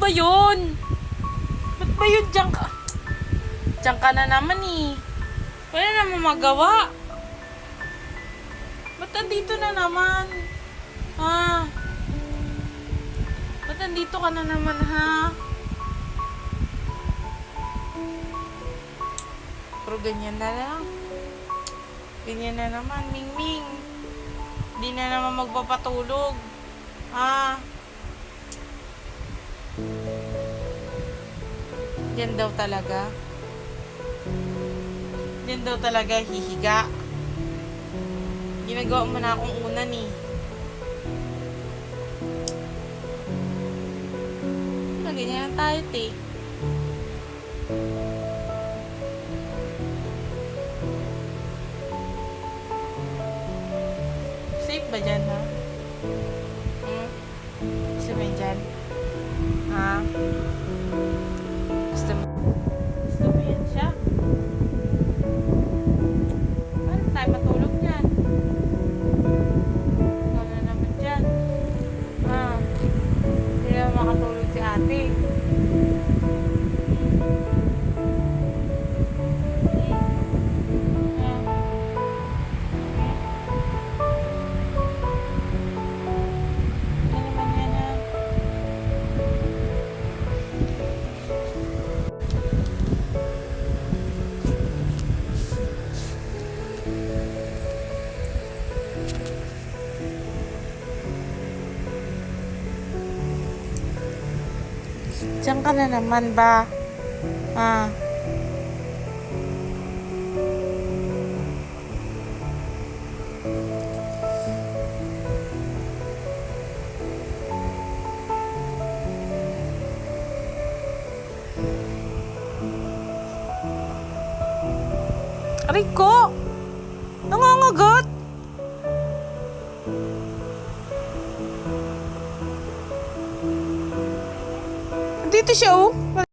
ba yun? Ba't ba yun? Diyan ka. Diyan ka na naman eh. Wala naman magawa. Ba't andito na naman? Ha? Ba't andito ka na naman, ha? Pero ganyan na lang. Ganyan na naman, Mingming. Hindi na naman magpapatulog. Ha? Yan daw talaga. Yan daw talaga hihiga. Ginagawa mo na akong unan eh. Ganyan lang tayo, te. Safe ba dyan, ha? Gusto mo yun dyan? Ha? Gusto mo yan siya? Paano tayo matulog dyan? Ikaw na naman dyan. Ha? Hindi naman makatulog si ate. Diyan ka na naman ba? Ah. Aray ko! Nangangagat! Dito siya, oh.